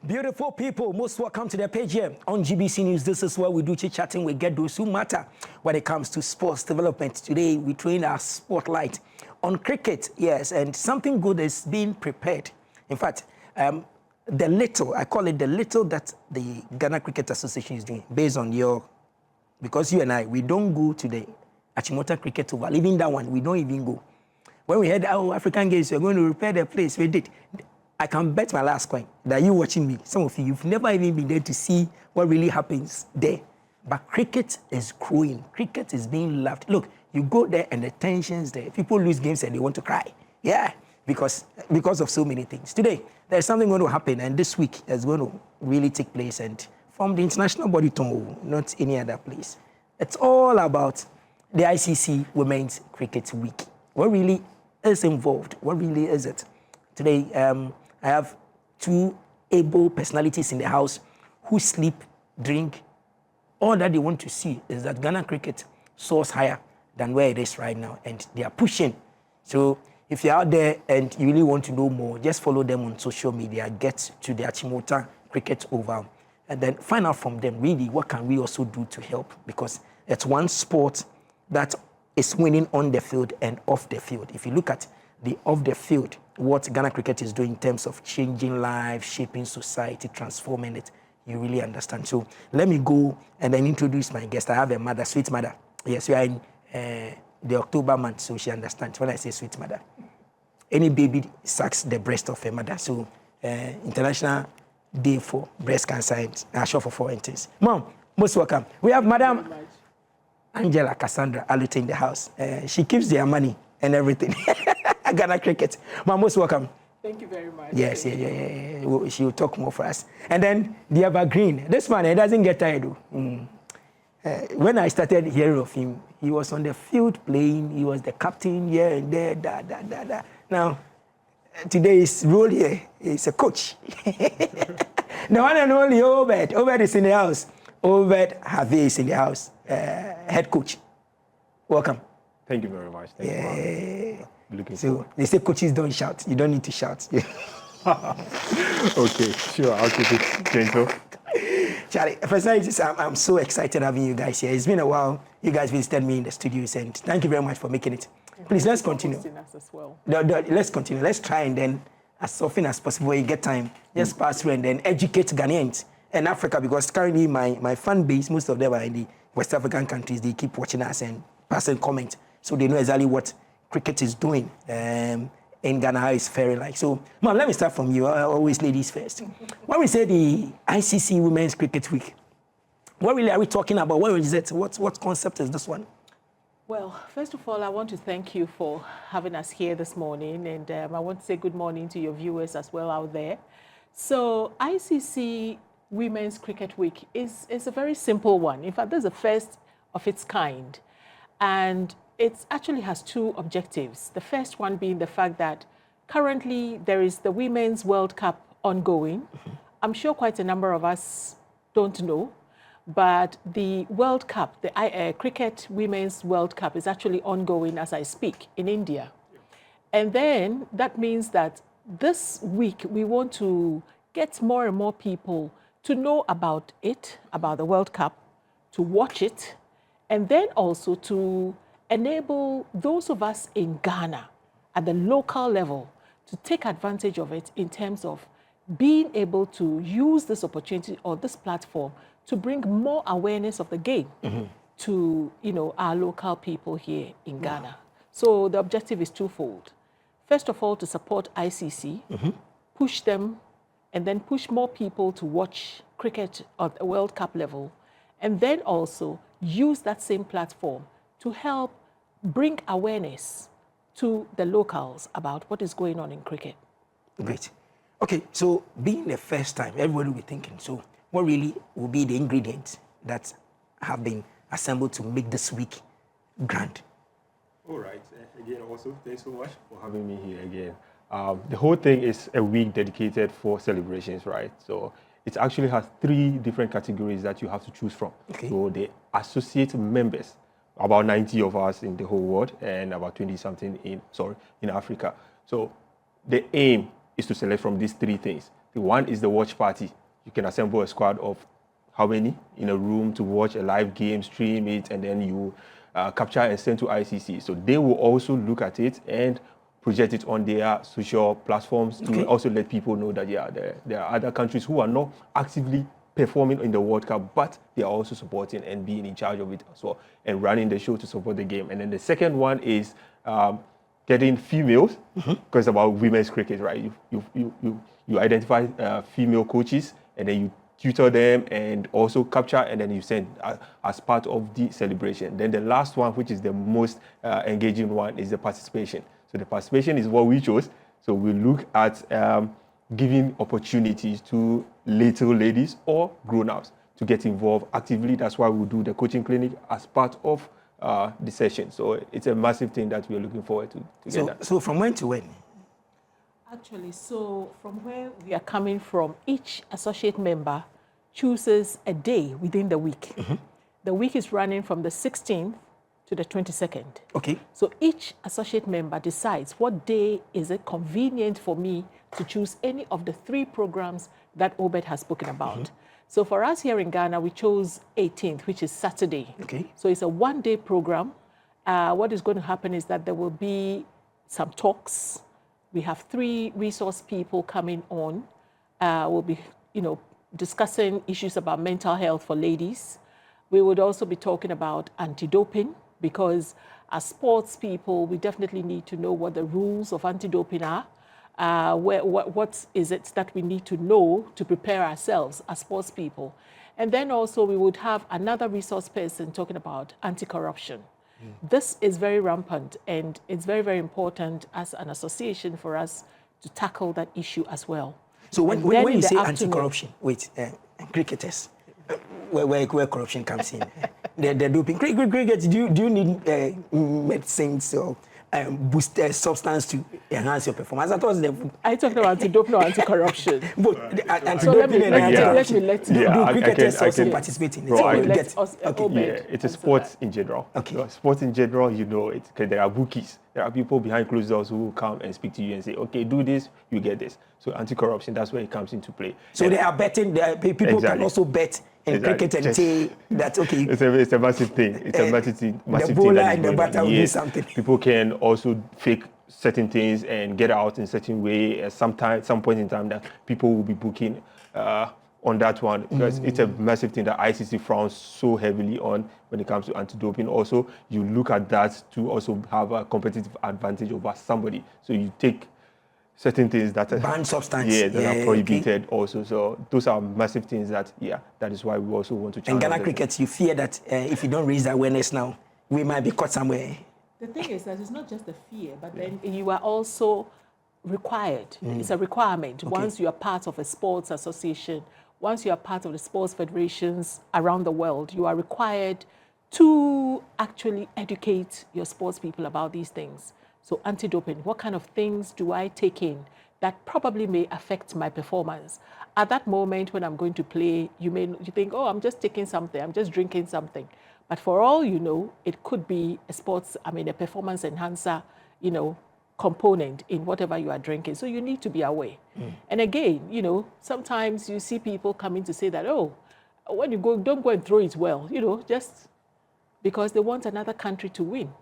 Beautiful people, most welcome to the page here on GBC News. This is where we do chit-chatting. We get those who matter when it comes to sports development. Today, we train our spotlight on cricket, yes, and something good is being prepared. In fact, I call it the little that the Ghana Cricket Association is doing, based on because you and I, we don't go to the Achimota Cricket Oval. Even that one, we don't even go. When we heard, African Games, we're going to repair the place, we did. I can bet my last coin that you watching me, some of you, you've never even been there to see what really happens there. But cricket is growing. Cricket is being loved. Look, you go there and the tension's there. People lose games and they want to cry. Yeah, because of so many things. Today, there's something going to happen, and this week is going to really take place, and from the international body Tongo, not any other place. It's all about the ICC Women's Cricket Week. What really is involved? What really is it? Today, I have two able personalities in the house who sleep, drink. All that they want to see is that Ghana cricket soars higher than where it is right now, and they are pushing. So if you're out there and you really want to know more, just follow them on social media, get to the Achimota Cricket Oval, and then find out from them really what can we also do to help, because it's one sport that is winning on the field and off the field. If you look at the off the field, what Ghana cricket is doing in terms of changing lives, shaping society, transforming it, you really understand. So let me go and then introduce my guest. I have a mother, sweet mother. Yes, we are in the October month, so she understands when I say sweet mother. Any baby sucks the breast of a mother. So International Day for Breast Cancer, and short for 4 entities. Mom, most welcome. We have Madam Angela Cassandra Allotey in the house. She keeps their money and everything. Ghana cricket. Mom, most welcome. Thank you very much. Yes, yeah. She will talk more for us. And then the evergreen. This man, he doesn't get tired. When I started hearing of him, he was on the field playing. He was the captain here and there, Now, today's role here is a coach. The one and only Obed. Obed is in the house. Obed Harvey is in the house. Head coach. Welcome. Thank you very much. Thank you. So they say coaches don't shout. You don't need to shout. Okay, sure. I'll keep it gentle. Charlie, first I'm so excited having you guys here. It's been a while. You guys visited me in the studios, and thank you very much for making it. Please, let's continue. As well. Let's continue. Let's try, and then as often as possible, when you get time, just pass through and then educate Ghanaians and Africa, because currently my fan base, most of them are in the West African countries. They keep watching us and passing comment, so they know exactly what cricket is doing in Ghana, how it's faring like. So, Mom, let me start from you. Always ladies first. When we say the ICC Women's Cricket Week, what really are we talking about? What is it? What concept is this one? Well, first of all, I want to thank you for having us here this morning, and I want to say good morning to your viewers as well out there. So, ICC Women's Cricket Week is a very simple one. In fact, this is the first of its kind, and it actually has two objectives. The first one being the fact that currently there is the Women's World Cup ongoing. I'm sure quite a number of us don't know, but the World Cup, the Cricket Women's World Cup, is actually ongoing as I speak in India. And then that means that this week we want to get more and more people to know about it, about the World Cup, to watch it, and then also to enable those of us in Ghana at the local level to take advantage of it in terms of being able to use this opportunity or this platform to bring more awareness of the game to our local people here in Ghana. So the objective is twofold. First of all, to support ICC, push them, and then push more people to watch cricket at the World Cup level, and then also use that same platform to help bring awareness to the locals about what is going on in cricket. Great. Okay, so being the first time, everybody will be thinking, so what really will be the ingredients that have been assembled to make this week grand? All right. Again, also, thanks so much for having me here again. The whole thing is a week dedicated for celebrations, right? So it actually has 3 different categories that you have to choose from. Okay. So the associate members, about 90 of us in the whole world, and about 20-something in Africa. So the aim is to select from these 3 things. One is the watch party. You can assemble a squad of how many in a room to watch a live game, stream it, and then you capture and send to ICC. So they will also look at it and project it on their social platforms to also let people know that, yeah, there are other countries who are not actively performing in the World Cup, but they are also supporting and being in charge of it as well and running the show to support the game. And then the second one is getting females, because it's about women's cricket, right? You identify female coaches, and then you tutor them and also capture, and then you send as part of the celebration. Then the last one, which is the most engaging one, is the participation. So the participation is what we chose. So we look at giving opportunities to little ladies or grown-ups to get involved actively. That's why we do the coaching clinic as part of the session. So it's a massive thing that we're looking forward to get that. So from when to when? Actually, so from where we are coming from, each associate member chooses a day within the week. The week is running from the 16th to the 22nd. Okay. So each associate member decides what day is it convenient for me to choose any of the 3 programs that Obed has spoken about. So for us here in Ghana, we chose 18th, which is Saturday. Okay. So it's a one-day program. What is going to happen is that there will be some talks. We have 3 resource people coming on. We'll be, discussing issues about mental health for ladies. We would also be talking about anti-doping, because as sports people, we definitely need to know what the rules of anti-doping are. What is it that we need to know to prepare ourselves as sports people? And then also we would have another resource person talking about anti-corruption. This is very rampant, and it's very, very important as an association for us to tackle that issue as well. So when you say anti-corruption, wait, cricketers, where corruption comes in, the doping, cricket, do you need medicines or boost substance to enhance your performance? I talked about anti-doping or anti-corruption. So let me let you. Do cricketers also participate in it? It's a sports in general. Okay. So sports in general, it, because there are bookies. There are people behind closed doors who will come and speak to you and say, okay, do this, you get this. So anti-corruption, that's where it comes into play. So they are betting, people can also bet in cricket and say that, okay. It's a massive thing. It's a massive thing. The bowler and the batter will do something. People can also fake certain things and get out in certain way at some point in time that people will be booking on that one, because it's a massive thing that ICC frowns so heavily on when it comes to anti-doping. Also, you look at that to also have a competitive advantage over somebody. So you take certain things that are banned substance, that are prohibited also. So those are massive things that is why we also want to challenge. In Ghana cricket, you fear that if you don't raise the awareness now, we might be caught somewhere. The thing is that it's not just a fear, but then you are also required. It's a requirement. Okay. Once you are part of a sports association, once you are part of the sports federations around the world, you are required to actually educate your sports people about these things. So anti-doping, what kind of things do I take in that probably may affect my performance? At that moment when I'm going to play, you think, oh, I'm just taking something, I'm just drinking something. But for all you know, it could be a performance enhancer, component in whatever you are drinking. So you need to be aware. And again, sometimes you see people coming to say that, oh, when you go, don't go and throw it well, just because they want another country to win.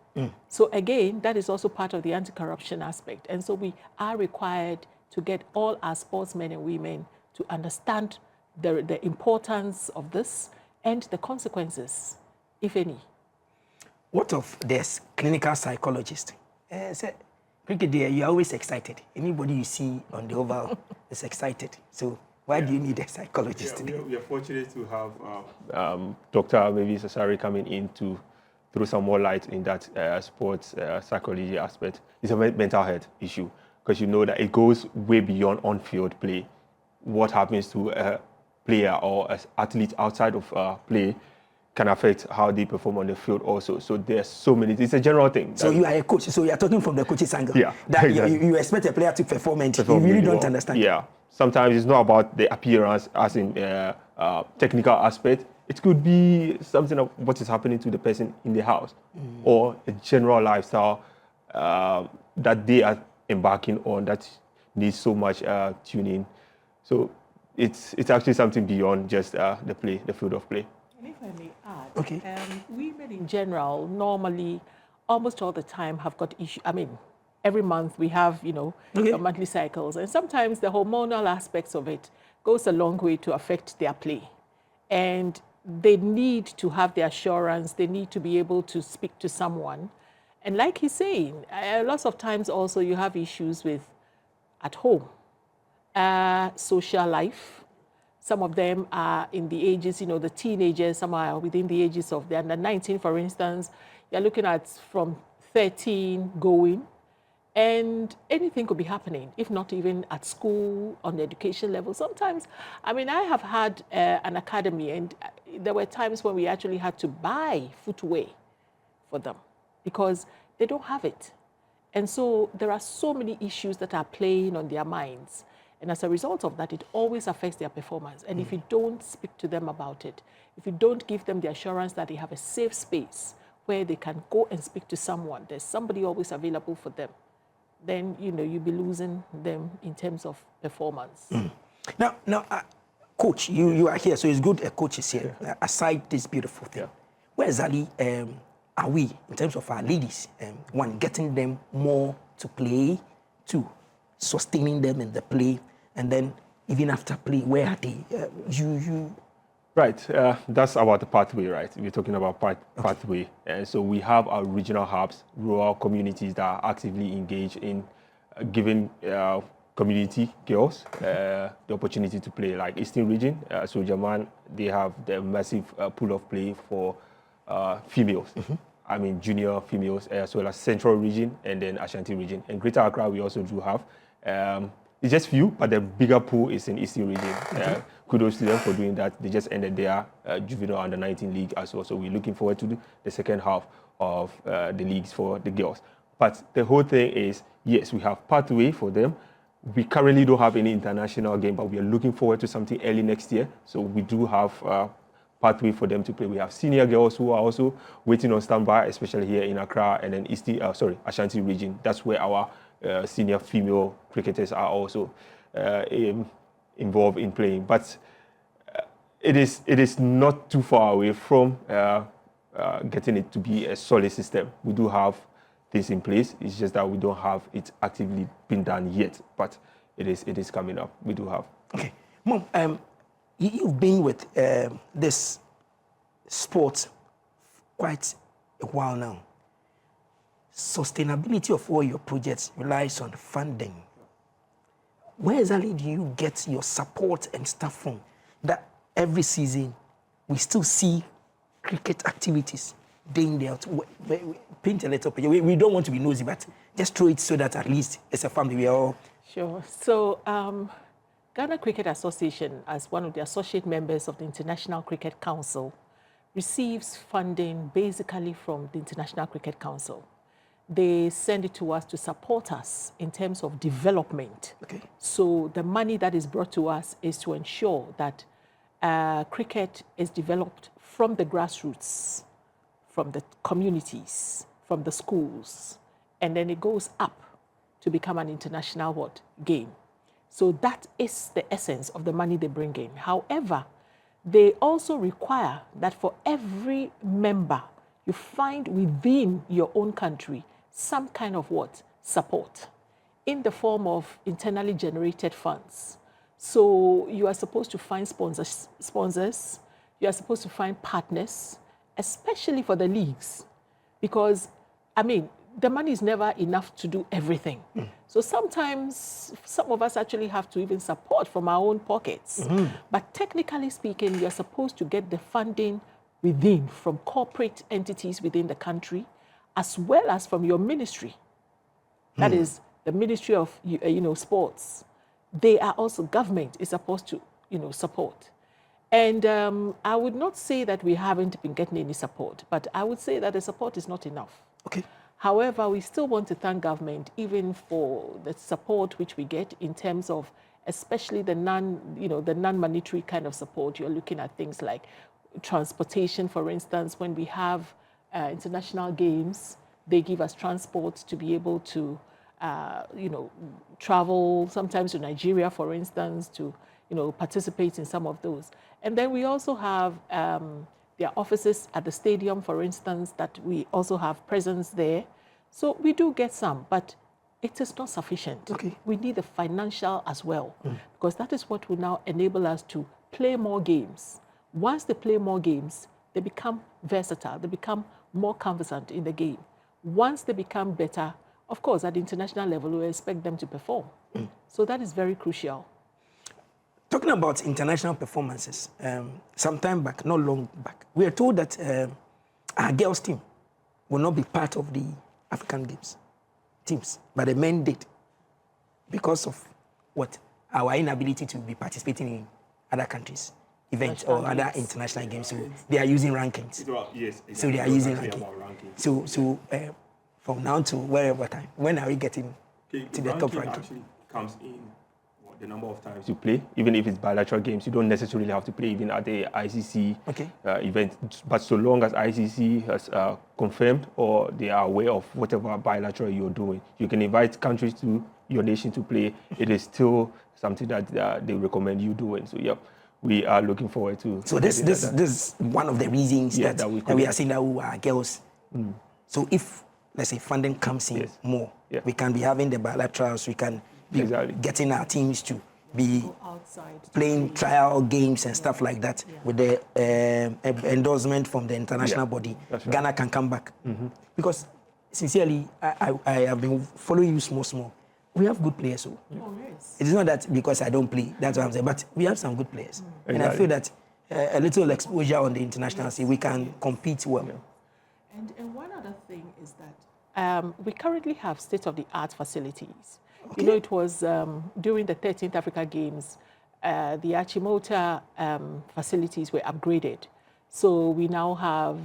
So again, that is also part of the anti-corruption aspect. And so we are required to get all our sportsmen and women to understand the importance of this and the consequences, if any. What of this clinical psychologist? Cricket day, you're always excited. Anybody you see on the oval is excited. So why do you need a psychologist today? We are fortunate to have Dr. maybe Cassandra coming in to throw some more light in that sports psychology aspect. It's a mental health issue, because you know that it goes way beyond on-field play. What happens to a player or an athlete outside of play can affect how they perform on the field also. So there's so many, it's a general thing. So you are a coach, so you're talking from the coach's angle. Yeah. That exactly. you expect a player to perform and you really don't understand. Yeah. Sometimes it's not about the appearance as in technical aspect. It could be something of what is happening to the person in the house or a general lifestyle that they are embarking on that needs so much tuning. So it's actually something beyond just the play, the field of play. And if I may add, Okay. Women in general normally, almost all the time, have got issues. I mean, every month we have, Okay. monthly cycles, and sometimes the hormonal aspects of it goes a long way to affect their play. And they need to have the assurance, they need to be able to speak to someone. And like he's saying, lots of times also you have issues with at home, social life. Some of them are in the ages, the teenagers, some are within the ages of the under 19, for instance. You're looking at from 13 going, and anything could be happening, if not even at school, on the education level. Sometimes, I mean, I have had an academy, and there were times when we actually had to buy footwear for them because they don't have it. And so there are so many issues that are playing on their minds. And as a result of that, it always affects their performance. And if you don't speak to them about it, if you don't give them the assurance that they have a safe space where they can go and speak to someone, there's somebody always available for them, then, you'll be losing them in terms of performance. Now, Coach, you are here, so it's good a coach is here. Aside this beautiful thing, where exactly are we in terms of our ladies? One, getting them more to play, two, sustaining them in the play, and then even after play, where are they? Right, that's about the pathway, right? We're talking about pathway. And so we have our regional hubs, rural communities that are actively engaged in giving community girls the opportunity to play, like Eastern region, Sojaman, they have the massive pool of play for females. I mean, junior females, as well as Central region and then Ashanti region. And Greater Accra, we also do have. It's just few, but the bigger pool is in Eastern region. Kudos to them for doing that. They just ended their juvenile under 19 league as well. So we're looking forward to the second half of the leagues for the girls. But the whole thing is, yes, we have pathway for them. We currently don't have any international game, but we are looking forward to something early next year. So we do have pathway for them to play. We have senior girls who are also waiting on standby, especially here in Accra and then Ashanti region. That's where our senior female cricketers are also involved in playing. But it is not too far away from getting it to be a solid system. We do have this in place. It's just that we don't have it actively been done yet. But it is coming up. We do have. Okay, Mom. You've been with this sport quite a while now. Sustainability of all your projects relies on funding. Where exactly do you get your support and stuff from? That every season we still see cricket activities day in, day out. Paint a little picture. We don't want to be nosy, but just throw it so that at least as a family we are all... Sure. So Ghana Cricket Association, as one of the associate members of the International Cricket Council, receives funding basically from the International Cricket Council. They send it to us to support us in terms of development. Okay. So the money that is brought to us is to ensure that cricket is developed from the grassroots, from the communities, from the schools, and then it goes up to become an international game. So that is the essence of the money they bring in. However, they also require that for every member, you find within your own country some kind of support in the form of internally generated funds. So you are supposed to find sponsors, you are supposed to find partners, especially for the leagues, because, I mean, the money is never enough to do everything. So sometimes some of us actually have to even support from our own pockets. But technically speaking, you're supposed to get the funding within, from corporate entities within the country, as well as from your ministry. That is the Ministry of Sports. They are also, government is supposed to support. And I would not say that we haven't been getting any support, but I would say that the support is not enough. Okay. However, we still want to thank government even for the support which we get in terms of, especially the non-monetary kind of support. You're looking at things like transportation, for instance. When we have international games, they give us transport to be able to travel sometimes to Nigeria, for instance, to, participate in some of those. And then we also have their offices at the stadium, for instance, that we also have presence there. So we do get some, but it is not sufficient. Okay. We need the financial as well, because that is what will now enable us to play more games. Once they play more games, they become versatile, they become more conversant in the game. Once they become better, of course, at the international level, we expect them to perform. So that is very crucial. Talking about international performances, some time back, not long back, we are told that our girls' team will not be part of the African Games teams, but the men did because of what? Our inability to be participating in other countries' events or other international games. So they are using rankings. Yes, exactly. So they are using rankings. So from now to wherever time, when are we getting to the top ranking? Actually comes in the number of times you play, even if it's bilateral games. You don't necessarily have to play even at the ICC event, but so long as ICC has confirmed or they are aware of whatever bilateral you're doing, you can invite countries to your nation to play. It is still something that they recommend you doing. So yep, we are looking forward to. So this is one of the reasons that we are seeing that our girls. So if, let's say, funding comes in more, we can be having the bilaterals, we can be getting our teams to be playing trial games and stuff like that with the endorsement from the international body. Ghana can come back. Because sincerely, I have been following you small. We have good players. So. Yes. It is not that because I don't play, that's what I'm saying, but we have some good players. And I feel that a little exposure on the international scene, we can compete well. And one other thing is that we currently have state-of-the-art facilities. It was during the 13th Africa Games, the Achimota facilities were upgraded. So we now have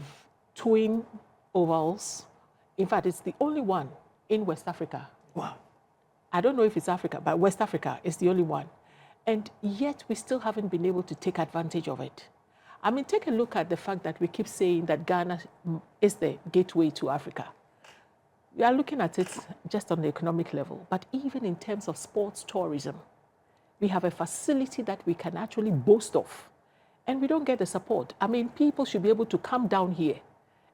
twin ovals. In fact, it's the only one in West Africa. Wow. I don't know if it's Africa, but West Africa is the only one. And yet we still haven't been able to take advantage of it. I mean, take a look at the fact that we keep saying that Ghana is the gateway to Africa. We are looking at it just on the economic level, but even in terms of sports tourism, we have a facility that we can actually boast of, and we don't get the support. I mean, people should be able to come down here,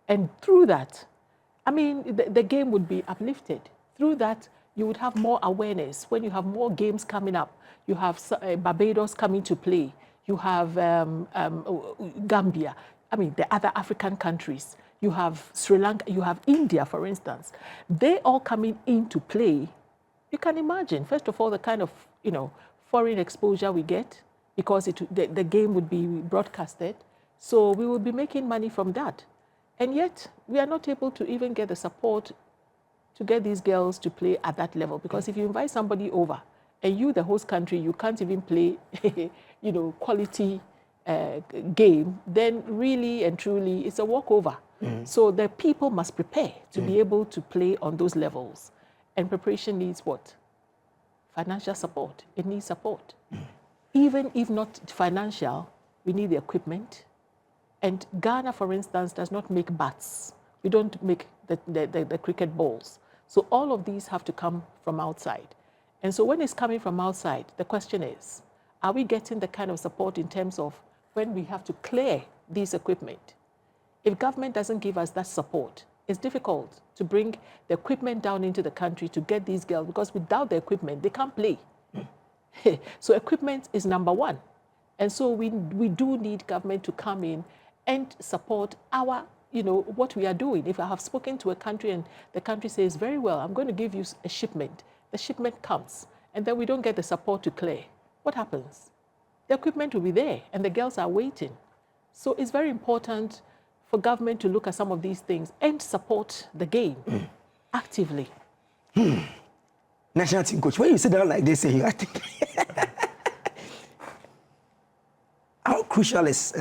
and through that, I mean, the game would be uplifted. Through that, you would have more awareness. When you have more games coming up, you have Barbados coming to play, you have Gambia, I mean, the other African countries. You have Sri Lanka, you have India, for instance. They all coming into play. You can imagine, first of all, the kind of, foreign exposure we get because the game would be broadcasted. So we will be making money from that. And yet, we are not able to even get the support to get these girls to play at that level. Because if you invite somebody over and you, the host country, you can't even play, quality game, then really and truly, it's a walkover. So the people must prepare to be able to play on those levels. And preparation needs what? Financial support. It needs support. Even if not financial, we need the equipment. And Ghana, for instance, does not make bats. We don't make the cricket balls. So all of these have to come from outside. And so when it's coming from outside, the question is, are we getting the kind of support in terms of when we have to clear these equipment? If government doesn't give us that support, it's difficult to bring the equipment down into the country to get these girls, because without the equipment, they can't play. So equipment is number one. And so we do need government to come in and support our, what we are doing. If I have spoken to a country and the country says, very well, I'm going to give you a shipment. The shipment comes, and then we don't get the support to clear. What happens? The equipment will be there, and the girls are waiting. So it's very important for government to look at some of these things and support the game actively. National team coach, when you sit down like this, I think how crucial is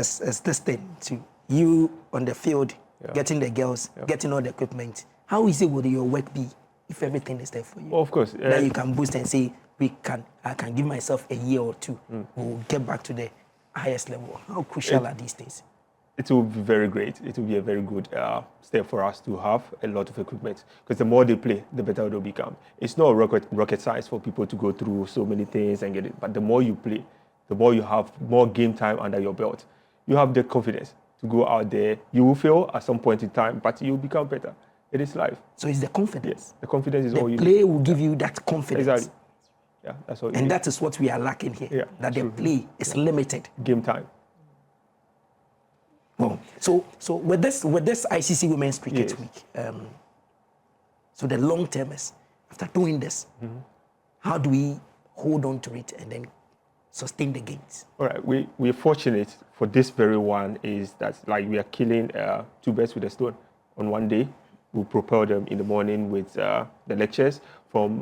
this thing to you on the field, getting the girls, getting all the equipment? How easy would your work be if everything is there for you? Well, of course. That you can boost and say, I can give myself a year or two, we'll get back to the highest level. How crucial are these things? It will be very great. It will be a very good step for us to have a lot of equipment, because the more they play, the better they'll become. It's not rocket science for people to go through so many things and get it, but the more you play, the more you have more game time under your belt. You have the confidence to go out there. You will fail at some point in time, but you'll become better. It is life. So it's the confidence. Yes, the confidence is the all you need. The play will give you that confidence. Exactly. Yeah, that's all you and need. that is what we are lacking here. Yeah, that true. the play is limited. Game time. Well, so with this ICC Women's Cricket Yes. Week, so the long termers, after doing this, how do we hold on to it and then sustain the gains? All right, we're fortunate for this very one is that like we are killing two birds with a stone on one day. We propel them in the morning with the lectures from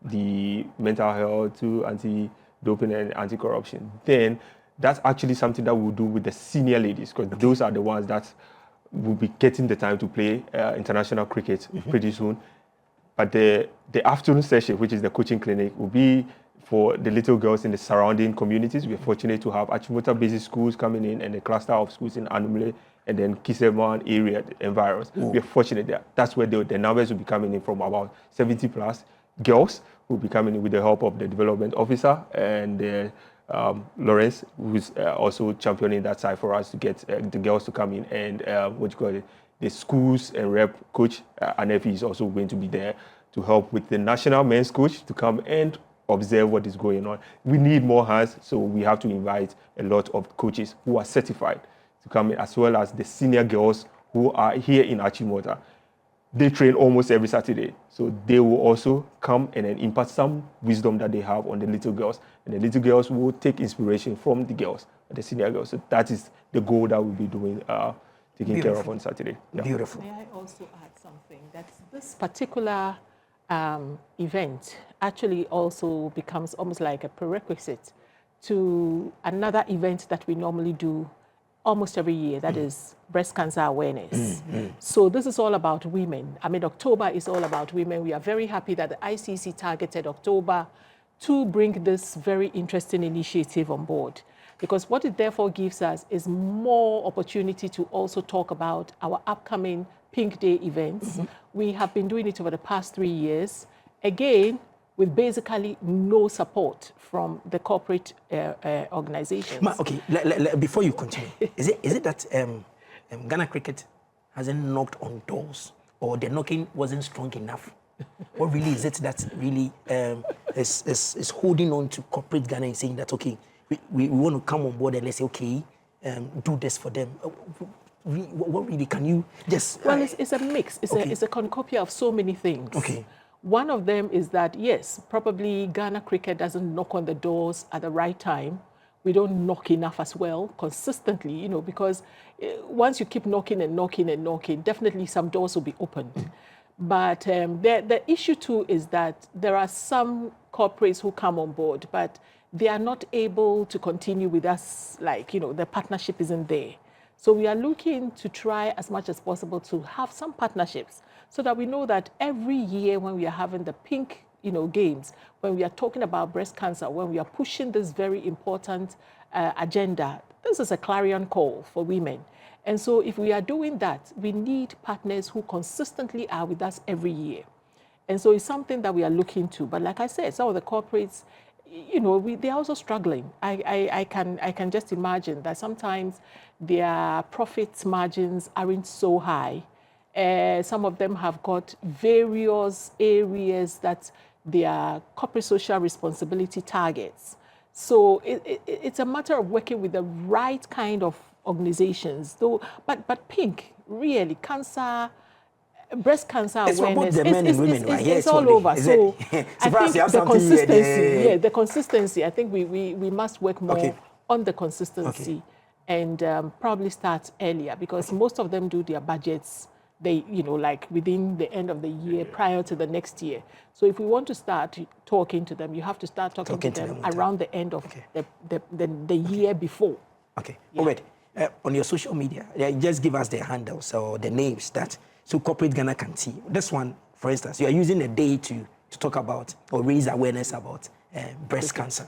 the mental health to anti-doping and anti-corruption. Then that's actually something that we'll do with the senior ladies, because those are the ones that will be getting the time to play international cricket pretty soon. But the afternoon session, which is the coaching clinic, will be for the little girls in the surrounding communities. We're fortunate to have Achimota basic schools coming in and a cluster of schools in Anumle and then Kiseman area environs. We're fortunate there. That's where the numbers will be coming in from, about 70 plus girls who will be coming in with the help of the development officer and Lawrence, who's also championing that side for us to get the girls to come in, and the schools and rep coach Anefi is also going to be there to help with the national men's coach to come and observe what is going on. We need more hands, so we have to invite a lot of coaches who are certified to come in, as well as the senior girls who are here in Achimota. They train almost every Saturday, so they will also come and then impart some wisdom that they have on the little girls, and the little girls will take inspiration from the girls, the senior girls. So that is the goal that we'll be doing, taking care of on Saturday. Yeah. Beautiful. May I also add something? That this particular event actually also becomes almost like a prerequisite to another event that we normally do almost every year, that is breast cancer awareness. So this is all about women. I mean, October is all about women. We are very happy that the ICC targeted October to bring this very interesting initiative on board, because what it therefore gives us is more opportunity to also talk about our upcoming Pink Day events. We have been doing it over the past 3 years, again, with basically no support from the corporate organizations. Okay, before you continue, is it that Ghana Cricket hasn't knocked on doors, or the knocking wasn't strong enough? What really is it that really is holding on to corporate Ghana and saying that, okay, we want to come on board and let's say, okay, do this for them? What really can you just... Well, it's a mix. It's a cornucopia of so many things. Okay. One of them is that, yes, probably Ghana Cricket doesn't knock on the doors at the right time. We don't knock enough as well, consistently, you know, because once you keep knocking and knocking and knocking, definitely some doors will be opened. But the issue too is that there are some corporates who come on board, but they are not able to continue with us, like, you know, the partnership isn't there. So we are looking to try as much as possible to have some partnerships so that we know that every year when we are having the pink, you know, games, when we are talking about breast cancer, when we are pushing this very important agenda, this is a clarion call for women. And so if we are doing that, we need partners who consistently are with us every year. And so it's something that we are looking to. But like I said, some of the corporates, you know, they're also struggling. I can just imagine that sometimes their profit margins aren't so high. Some of them have got various areas that their corporate social responsibility targets. So it's a matter of working with the right kind of organizations. Though, but Pink, really, cancer, breast cancer awareness, it's all over. So I think the consistency, the consistency, I think we must work more on the consistency and probably start earlier, because most of them do their budgets, they, you know, like within the end of the year prior to the next year. So if we want to start talking to them, you have to start talking to them around the end of the year before. Okay. Obed, on your social media, just give us the handles or the names that so corporate Ghana can see. This one, for instance, you are using a day to talk about or raise awareness about breast cancer.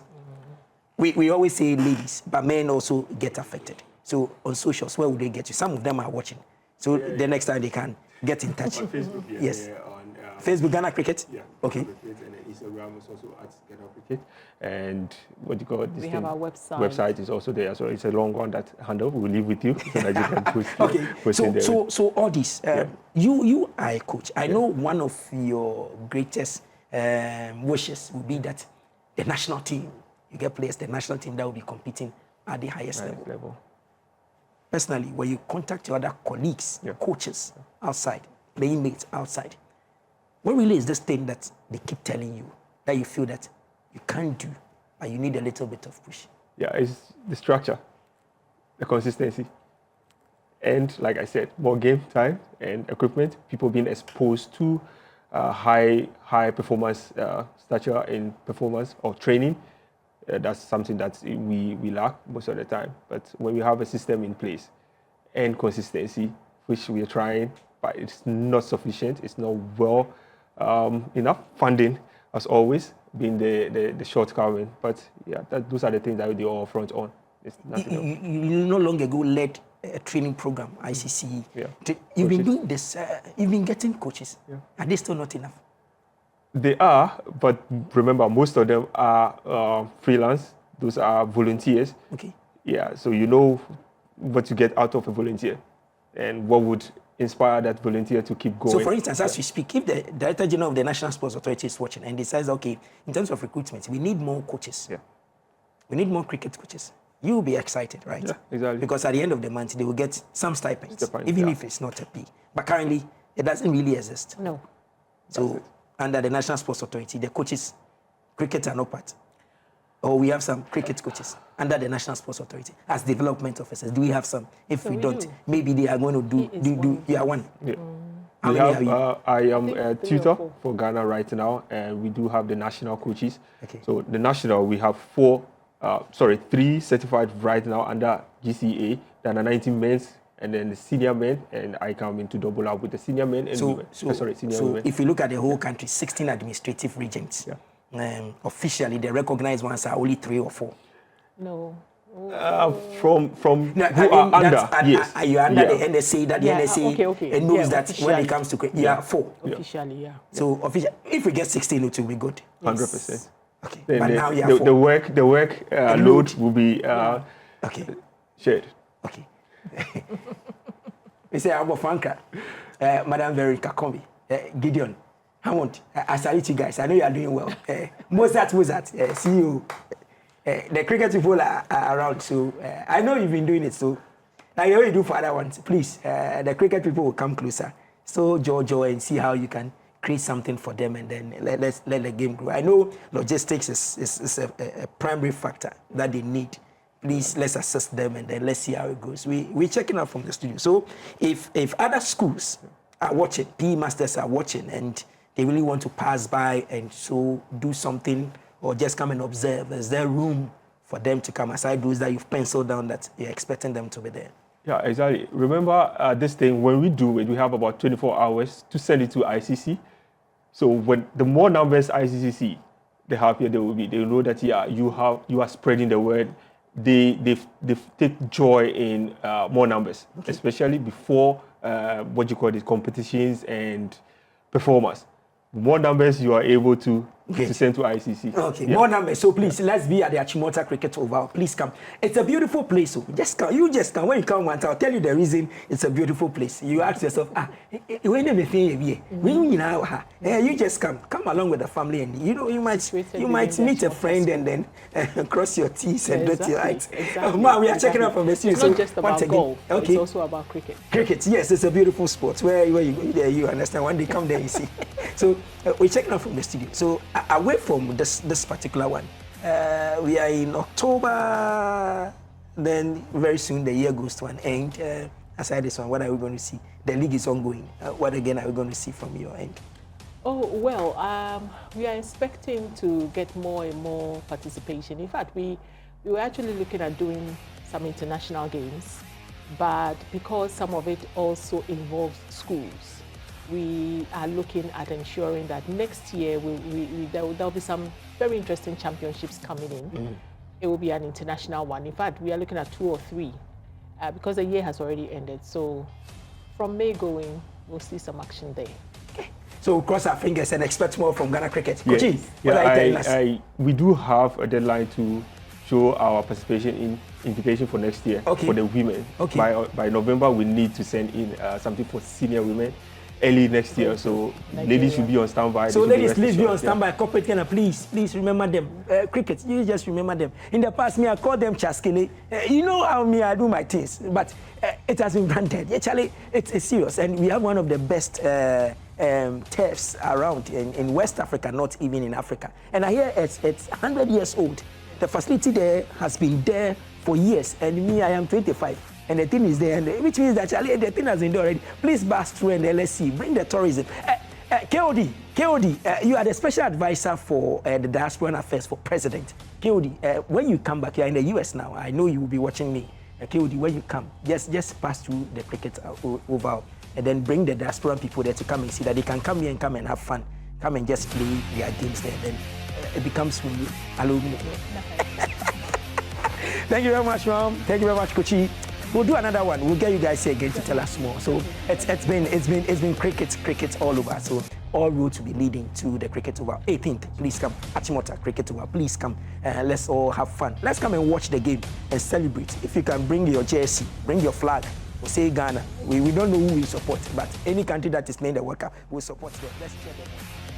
We always say ladies, but men also get affected. So on socials, where would they get you? Some of them are watching. So the next time they can get in touch. On Facebook, Yes. On Facebook, Ghana Cricket? Yeah. Okay. And then Instagram is also at Ghana Cricket. And what do you call it? We have our website. Website is also there. So it's a long one, that handle. We'll leave with you so that you can post, Okay. post in there. So all this, you are a coach. I know one of your greatest wishes would be that the national team, you get players, the national team that will be competing at the highest level. Personally, when you contact your other colleagues, coaches outside, playing mates outside, what really is this thing that they keep telling you that you feel that you can't do, and you need a little bit of push? Yeah, it's the structure, the consistency, and like I said, more game time and equipment, people being exposed to high performance stature in performance or training. That's something that we lack most of the time. But when we have a system in place and consistency, which we are trying, but it's not sufficient, it's not well enough. Funding, as always, being the shortcoming. But yeah, those are the things that we all front on. It's nothing else. You no longer go led a training program, ICC. Yeah. You've been doing this, you've been getting coaches. Yeah. Are they still not enough? They are, but remember, most of them are freelance. Those are volunteers. Okay. Yeah, so you know what you get out of a volunteer and what would inspire that volunteer to keep going. So, for instance, as we speak, if the Director General of the National Sports Authority is watching and decides, okay, in terms of recruitment, we need more coaches. Yeah. We need more cricket coaches. You will be excited, right? Yeah, exactly. Because at the end of the month, they will get some stipends, even if it's not a pay. But currently, it doesn't really exist. No. So, under the National Sports Authority, the coaches, cricket are not part. Or we have some cricket coaches under the National Sports Authority as development officers. Do we have some? If we don't, maybe they are going to do. You are one. Yeah. How many are you? I am a tutor for Ghana right now, and we do have the national coaches. Okay. So the national, we have 3 certified right now under GCA. Then the 19 men's, and then the senior men, and I come in to double up with the senior men and women. Senior women. If you look at the whole country, 16 administrative regions. Officially, the recognized ones are only 3 or 4. No. From who are under, yes. Are you under the NSA, that the NSA knows that when it comes to cricket, 4. Officially, yeah. So if we get 16, it will be good. 100%. Okay. Then But now you have 4. the work load will be shared. Okay. We say Abo Franca, Madam Veronica Kombi, Gideon, Hammond. I salute you guys. I know you are doing well. Mozart, see you. The cricket people are around, so I know you've been doing it. So, like the way you do for other ones, please, the cricket people will come closer. So, Jojo, and see how you can create something for them, and then let the game grow. I know logistics is a primary factor that they need. Please, let's assist them, and then let's see how it goes. We're checking out from the studio. So, if other schools are watching, PE masters are watching, and they really want to pass by and so do something, or just come and observe, is there room for them to come aside those that you've penciled down that you're expecting them to be there? Yeah, exactly. Remember this thing, when we do it, we have about 24 hours to send it to ICC. So when the more numbers ICC see, the happier they will be. They will know that you are spreading the word. They take joy in more numbers, especially before competitions and performers. More numbers you are able to send to ICC. Okay, more numbers. So please, let's be at the Achimota Cricket Oval. Please come. It's a beautiful place. So just come. You just come. When you come once, I'll tell you the reason it's a beautiful place. You ask yourself, you just come. Come along with the family, and you might meet a friend and then cross your T's and dot your I's. Exactly. We are checking out from the studio. It's not just about golf. Okay. It's also about cricket. Cricket, yes, it's a beautiful sport. Where you go there, you understand. When they come there, you see. So we're checking out from the studio. So away from this particular one, we are in October. Then very soon the year goes to an end. Aside this one, what are we going to see? The league is ongoing. What again are we going to see from your end? Oh, well, we are expecting to get more and more participation. In fact, we were actually looking at doing some international games, but because some of it also involves schools, we are looking at ensuring that next year there'll be some very interesting championships coming in. It will be an international one. In fact, we are looking at 2 or 3. because the year has already ended. So from May going, we'll see some action there. So cross our fingers and expect more from Ghana Cricket. Yes. Kochi, what are you telling us? We do have a deadline to show our participation in invitation for next year for the women. By November, we need to send in something for senior women early next year. So ladies should be on standby. So ladies, please be on standby. Corporate Ghana, please remember them. Cricket, you just remember them. In the past, I called them Chaskele. You know how I do my things, but it has been granted. Yeah, Charlie, it's serious, and we have one of the best turfs around in West Africa, not even in Africa. And I hear it's 100 years old. The facility there has been there for years, and me, I am 25, and the thing is there, and which means that Charlie, the thing has been there already. Please burst through and let's see, bring the tourism. KOD, you are the special advisor for the diaspora affairs for President. KOD, when you come back, you are in the US now. I know you will be watching me. KOD, when you come, just pass through the cricket oval, and then bring the diaspora people there to come and see that they can come here and come and have fun, come and just play their games there. Then it becomes alumni. Thank you very much, Mom. Thank you very much, Kochi. We'll do another one. We'll get you guys here again to tell us more. So it's been cricket all over. So all roads will be leading to the cricket oval. 18th, please come. Achimota cricket oval, please come. Let's all have fun. Let's come and watch the game and celebrate. If you can bring your jersey, bring your flag. We'll say Ghana. We don't know who we support, but any country that is playing the World Cup, we'll support them. Let's cheer them on.